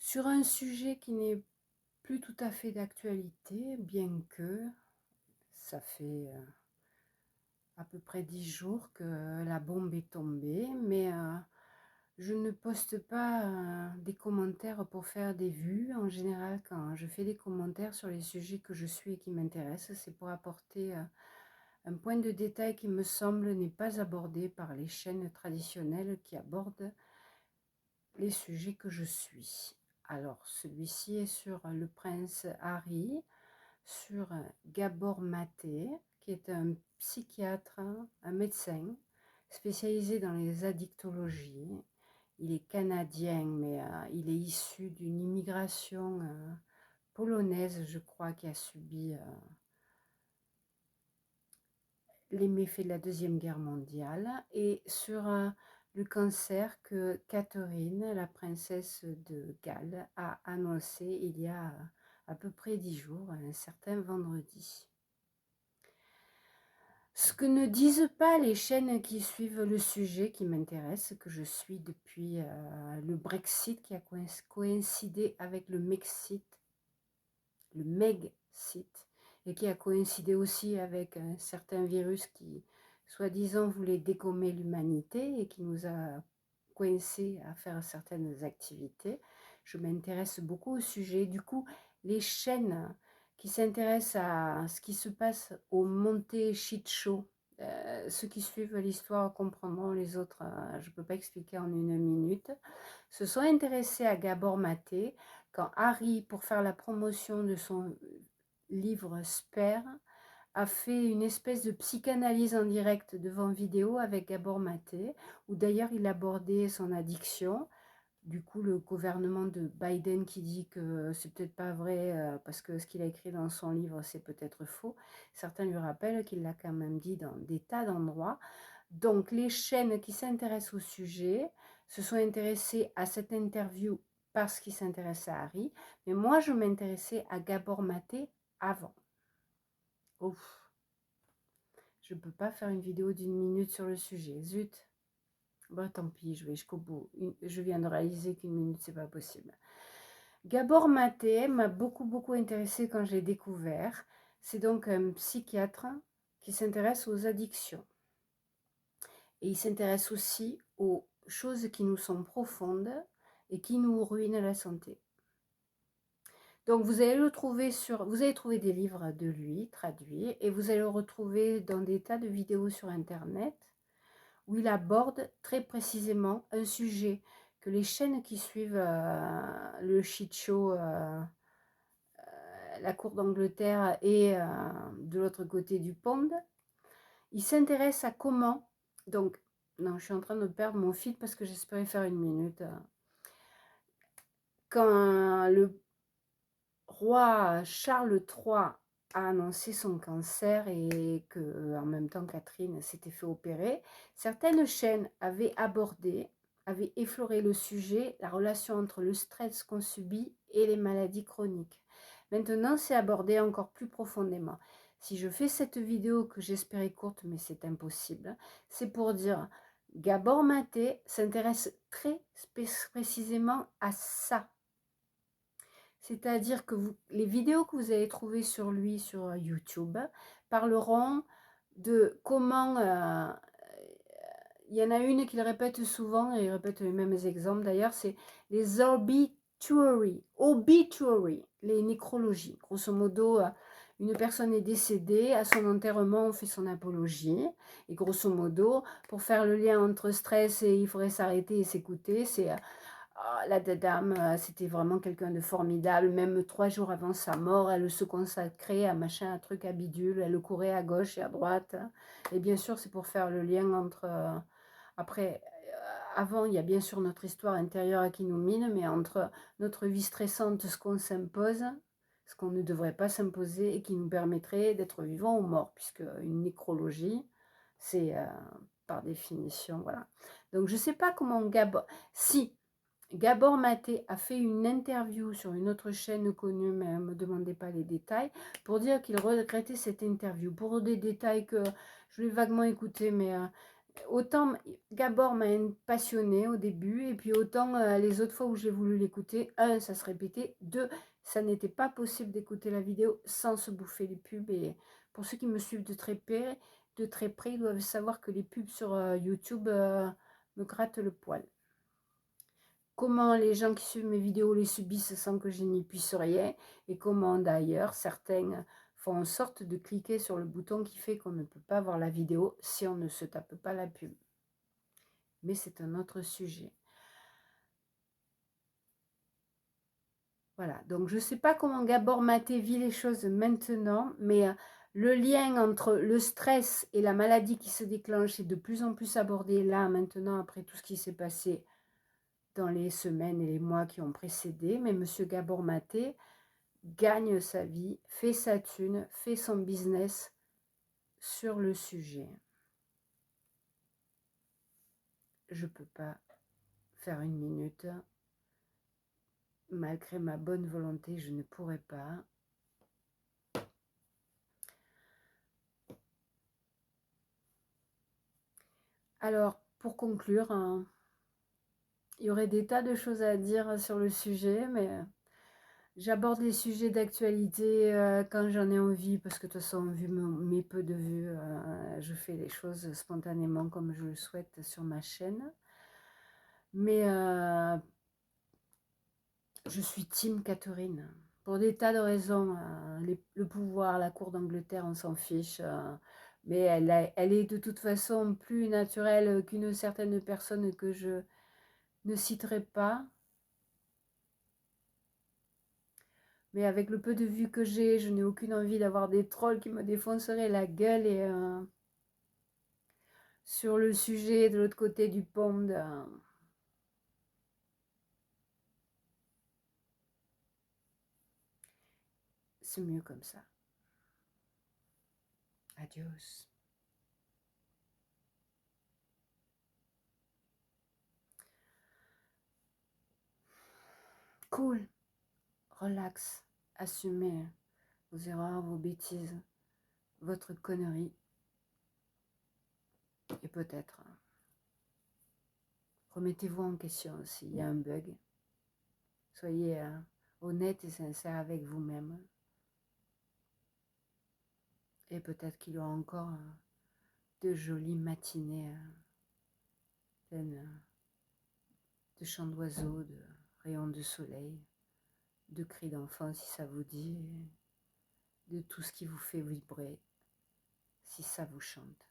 sur un sujet qui n'est plus tout à fait d'actualité, bien que ça fait à peu près 10 jours que la bombe est tombée, mais je ne poste pas des commentaires pour faire des vues. En général, quand je fais des commentaires sur les sujets que je suis et qui m'intéressent, c'est pour apporter un point de détail qui me semble n'est pas abordé par les chaînes traditionnelles qui abordent les sujets que je suis. Alors, celui-ci est sur le prince Harry, sur Gabor Maté, qui est un psychiatre, un médecin spécialisé dans les addictologies. Il est canadien, mais il est issu d'une immigration polonaise, je crois, qui a subi les méfaits de la Deuxième Guerre mondiale, et sur le cancer que Catherine, la princesse de Galles, a annoncé il y a à peu près 10 jours, un certain vendredi. Ce que ne disent pas les chaînes qui suivent le sujet qui m'intéresse, que je suis depuis le Brexit qui a coïncidé avec le Megxit, et qui a coïncidé aussi avec un certain virus qui, soi-disant, voulait dégommer l'humanité et qui nous a coincés à faire certaines activités. Je m'intéresse beaucoup au sujet. Du coup, les chaînes qui s'intéressent à ce qui se passe au Monté Shit Show, ceux qui suivent l'histoire comprendront, les autres, je ne peux pas expliquer en une minute, se sont intéressés à Gabor Maté quand Harry, pour faire la promotion de son livre Spare, a fait une espèce de psychanalyse en direct devant vidéo avec Gabor Maté, où d'ailleurs il abordait son addiction. Du coup, le gouvernement de Biden qui dit que c'est peut-être pas vrai parce que ce qu'il a écrit dans son livre, c'est peut-être faux. Certains lui rappellent qu'il l'a quand même dit dans des tas d'endroits. Donc, les chaînes qui s'intéressent au sujet se sont intéressées à cette interview parce qu'ils s'intéressaient à Harry. Mais moi, je m'intéressais à Gabor Maté avant. Ouf, je ne peux pas faire une vidéo d'une minute sur le sujet. Zut. Bon, tant pis, je vais jusqu'au bout. Je viens de réaliser qu'une minute, c'est pas possible. Gabor Maté m'a beaucoup intéressé quand je l'ai découvert. C'est donc un psychiatre qui s'intéresse aux addictions. Et il s'intéresse aussi aux choses qui nous sont profondes et qui nous ruinent la santé. Donc vous allez le trouver vous allez trouver des livres de lui traduits et vous allez le retrouver dans des tas de vidéos sur internet où il aborde très précisément un sujet que les chaînes qui suivent le shit show, la cour d'Angleterre et de l'autre côté du pond, il s'intéresse à comment, donc, non, je suis en train de perdre mon fil parce que j'espérais faire une minute. Quand le roi Charles III a annoncé son cancer et que en même temps Catherine s'était fait opérer, certaines chaînes avaient effleuré le sujet, la relation entre le stress qu'on subit et les maladies chroniques. Maintenant, c'est abordé encore plus profondément. Si je fais cette vidéo que j'espérais courte, mais c'est impossible, c'est pour dire Gabor Maté s'intéresse très précisément à ça. C'est-à-dire que les vidéos que vous allez trouver sur lui sur YouTube parleront de comment... il y en a une qu'il répète souvent, et il répète les mêmes exemples d'ailleurs, c'est les obituary, les nécrologies. Grosso modo, une personne est décédée, à son enterrement, on fait son apologie. Et grosso modo, pour faire le lien entre stress et il faudrait s'arrêter et s'écouter, c'est... la dame, c'était vraiment quelqu'un de formidable. Même 3 jours avant sa mort, elle se consacrait à machin, à truc, à bidule. Elle courait à gauche et à droite. Et bien sûr, c'est pour faire le lien entre... après, avant, il y a bien sûr notre histoire intérieure qui nous mine, mais entre notre vie stressante, ce qu'on s'impose, ce qu'on ne devrait pas s'imposer et qui nous permettrait d'être vivant ou mort, puisque une nécrologie, c'est par définition, voilà. Donc, je ne sais pas comment Si Gabor Maté a fait une interview sur une autre chaîne connue, mais ne me demandez pas les détails, pour dire qu'il regrettait cette interview. Pour des détails que je l'ai vaguement écouté, mais autant Gabor m'a passionné au début, et puis autant les autres fois où j'ai voulu l'écouter, un, ça se répétait, deux, ça n'était pas possible d'écouter la vidéo sans se bouffer les pubs. Et pour ceux qui me suivent de très près, ils doivent savoir que les pubs sur YouTube me grattent le poil. Comment les gens qui suivent mes vidéos les subissent sans que je n'y puisse rien, et comment d'ailleurs certains font en sorte de cliquer sur le bouton qui fait qu'on ne peut pas voir la vidéo si on ne se tape pas la pub. Mais c'est un autre sujet. Voilà, donc je ne sais pas comment Gabor Maté vit les choses maintenant, mais le lien entre le stress et la maladie qui se déclenche est de plus en plus abordé là, maintenant, après tout ce qui s'est passé dans les semaines et les mois qui ont précédé. Mais monsieur Gabor Maté gagne sa vie, fait sa thune, fait son business sur le sujet. Je ne peux pas faire une minute. Malgré ma bonne volonté, je ne pourrais pas. Alors, pour conclure, hein, il y aurait des tas de choses à dire sur le sujet, mais j'aborde les sujets d'actualité quand j'en ai envie, parce que de toute façon, vu mes peu de vues, je fais les choses spontanément comme je le souhaite sur ma chaîne. Mais je suis team Catherine. Pour des tas de raisons. Le pouvoir, la cour d'Angleterre, on s'en fiche. Mais elle est de toute façon plus naturelle qu'une certaine personne que je ne citerai pas. Mais avec le peu de vues que j'ai, je n'ai aucune envie d'avoir des trolls qui me défonceraient la gueule. Et sur le sujet de l'autre côté du pont, c'est mieux comme ça. Adios. Cool. Relax. Assumez vos erreurs, vos bêtises, votre connerie. Et peut-être, remettez-vous en question s'il y a un bug. Soyez honnête et sincère avec vous-même. Et peut-être qu'il y aura encore de jolies matinées pleines de chants d'oiseaux, de rayons de soleil, de cris d'enfants si ça vous dit, de tout ce qui vous fait vibrer si ça vous chante.